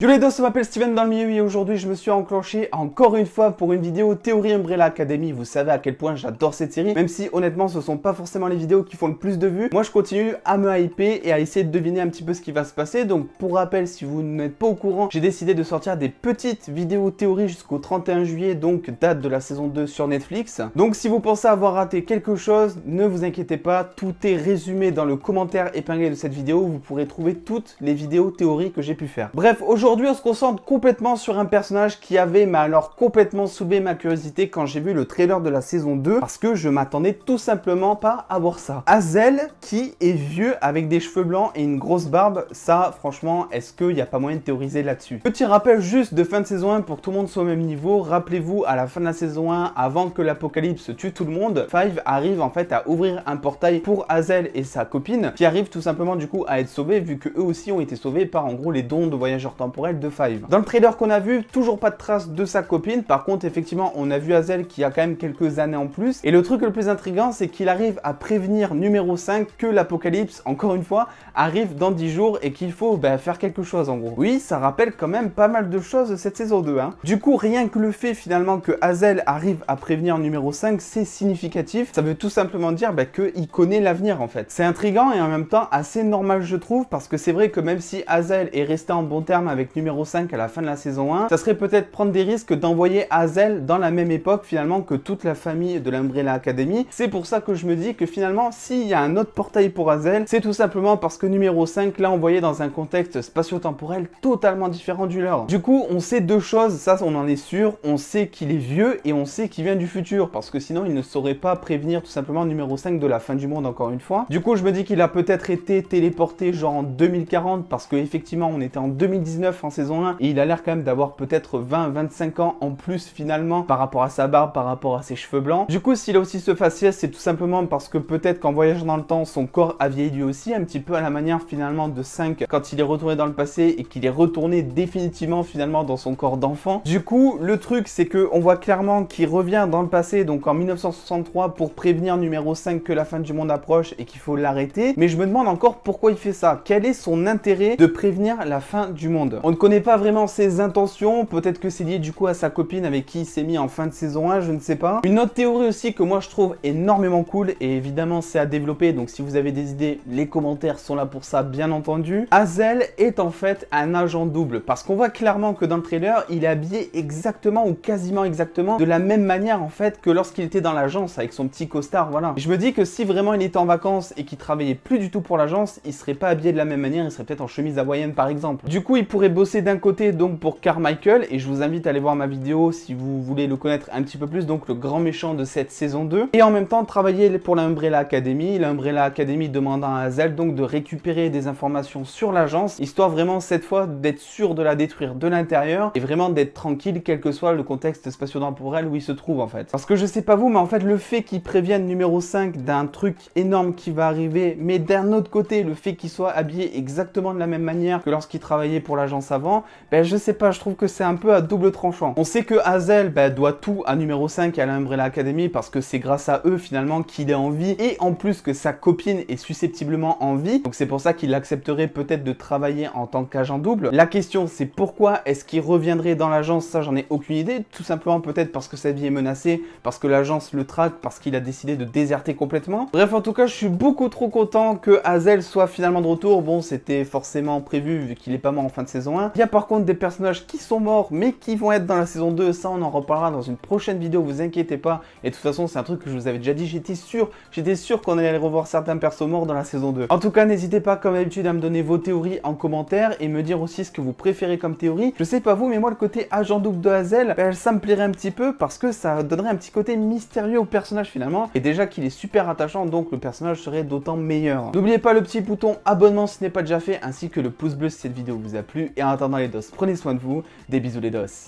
Yo les dos, je m'appelle Steven dans le milieu et aujourd'hui je me suis enclenché encore une fois pour une vidéo théorie Umbrella Academy. Vous savez à quel point j'adore cette série, même si honnêtement ce sont pas forcément les vidéos qui font le plus de vues. Moi je continue à me hyper et à essayer de deviner un petit peu ce qui va se passer. Donc pour rappel, si vous n'êtes pas au courant, j'ai décidé de sortir des petites vidéos théorie jusqu'au 31 juillet, donc date de la saison 2 sur Netflix. Donc si vous pensez avoir raté quelque chose, ne vous inquiétez pas, tout est résumé dans le commentaire épinglé de cette vidéo. Vous pourrez trouver toutes les vidéos théorie que j'ai pu faire. Bref, aujourd'hui on se concentre complètement sur un personnage qui avait alors complètement soulevé ma curiosité quand j'ai vu le trailer de la saison 2 parce que je m'attendais tout simplement pas à voir ça. Azel qui est vieux avec des cheveux blancs et une grosse barbe, ça franchement est-ce qu'il n'y a pas moyen de théoriser là-dessus? Petit rappel juste de fin de saison 1 pour que tout le monde soit au même niveau. Rappelez-vous, à la fin de la saison 1, avant que l'apocalypse tue tout le monde, Five arrive en fait à ouvrir un portail pour Azel et sa copine qui arrivent tout simplement du coup à être sauvés vu que eux aussi ont été sauvés par en gros les dons de voyageurs temporels de Five. Dans le trailer qu'on a vu, toujours pas de traces de sa copine. Par contre, effectivement, on a vu Azel qui a quand même quelques années en plus. Et le truc le plus intriguant, c'est qu'il arrive à prévenir numéro 5 que l'apocalypse, encore une fois, arrive dans 10 jours et qu'il faut faire quelque chose en gros. Oui, ça rappelle quand même pas mal de choses de cette saison 2. Du coup, rien que le fait finalement que Azel arrive à prévenir numéro 5, c'est significatif. Ça veut tout simplement dire qu'il connaît l'avenir en fait. C'est intriguant et en même temps assez normal je trouve parce que c'est vrai que même si Azel est resté en bon terme avec numéro 5 à la fin de la saison 1, ça serait peut-être prendre des risques d'envoyer Azel dans la même époque finalement que toute la famille de l'Umbrella Academy. C'est pour ça que je me dis que finalement s'il y a un autre portail pour Azel, c'est tout simplement parce que numéro 5 l'a envoyé dans un contexte spatio-temporel totalement différent du leur. Du coup on sait deux choses, ça on en est sûr, on sait qu'il est vieux et on sait qu'il vient du futur parce que sinon il ne saurait pas prévenir tout simplement numéro 5 de la fin du monde encore une fois. Du coup je me dis qu'il a peut-être été téléporté genre en 2040 parce que effectivement on était en 2019 en saison 1 et il a l'air quand même d'avoir peut-être 20-25 ans en plus finalement par rapport à sa barbe, par rapport à ses cheveux blancs. Du coup s'il a aussi ce faciès, c'est tout simplement parce que peut-être qu'en voyageant dans le temps son corps a vieilli lui aussi, un petit peu à la manière finalement de 5 quand il est retourné dans le passé et qu'il est retourné définitivement finalement dans son corps d'enfant. Du coup le truc c'est que on voit clairement qu'il revient dans le passé, donc en 1963 pour prévenir numéro 5 que la fin du monde approche et qu'il faut l'arrêter. Mais je me demande encore pourquoi il fait ça. Quel est son intérêt de prévenir la fin du monde? On ne connaît pas vraiment ses intentions, peut-être que c'est lié du coup à sa copine avec qui il s'est mis en fin de saison 1, je ne sais pas. Une autre théorie aussi que moi je trouve énormément cool et évidemment c'est à développer, donc si vous avez des idées, les commentaires sont là pour ça bien entendu. Azel est en fait un agent double parce qu'on voit clairement que dans le trailer il est habillé exactement ou quasiment exactement de la même manière en fait que lorsqu'il était dans l'agence avec son petit costard, voilà. Et je me dis que si vraiment il était en vacances et qu'il travaillait plus du tout pour l'agence, il serait pas habillé de la même manière, il serait peut-être en chemise hawaïenne par exemple. Du coup il pourrait bosser d'un côté donc pour Carmichael et je vous invite à aller voir ma vidéo si vous voulez le connaître un petit peu plus, donc le grand méchant de cette saison 2, et en même temps travailler pour l'Umbrella Academy. L'Umbrella Academy demandant à Azel donc de récupérer des informations sur l'agence, histoire vraiment cette fois d'être sûr de la détruire de l'intérieur et vraiment d'être tranquille quel que soit le contexte spatio-temporel où il se trouve en fait. Parce que je sais pas vous mais en fait le fait qu'il prévienne numéro 5 d'un truc énorme qui va arriver, mais d'un autre côté le fait qu'il soit habillé exactement de la même manière que lorsqu'il travaillait pour l'agence avant, je sais pas, je trouve que c'est un peu à double tranchant. On sait que Azel doit tout à numéro 5 et à l'Umbrella Academy parce que c'est grâce à eux finalement qu'il est en vie et en plus que sa copine est susceptiblement en vie. Donc c'est pour ça qu'il accepterait peut-être de travailler en tant qu'agent double. La question c'est pourquoi est-ce qu'il reviendrait dans l'agence? Ça j'en ai aucune idée. Tout simplement peut-être parce que sa vie est menacée, parce que l'agence le traque, parce qu'il a décidé de déserter complètement. Bref, en tout cas je suis beaucoup trop content que Azel soit finalement de retour. Bon, c'était forcément prévu vu qu'il est pas mort en fin de saison 1. Il y a par contre des personnages qui sont morts mais qui vont être dans la saison 2, ça on en reparlera dans une prochaine vidéo, vous inquiétez pas. Et de toute façon c'est un truc que je vous avais déjà dit, j'étais sûr qu'on allait revoir certains persos morts dans la saison 2. En tout cas n'hésitez pas comme d'habitude à me donner vos théories en commentaire et me dire aussi ce que vous préférez comme théorie. Je sais pas vous mais moi le côté agent double de Azel, ça me plairait un petit peu parce que ça donnerait un petit côté mystérieux au personnage finalement. Et déjà qu'il est super attachant, donc le personnage serait d'autant meilleur. N'oubliez pas le petit bouton abonnement si ce n'est pas déjà fait, ainsi que le pouce bleu si cette vidéo vous a plu. Et en attendant les dos, prenez soin de vous, des bisous les dos.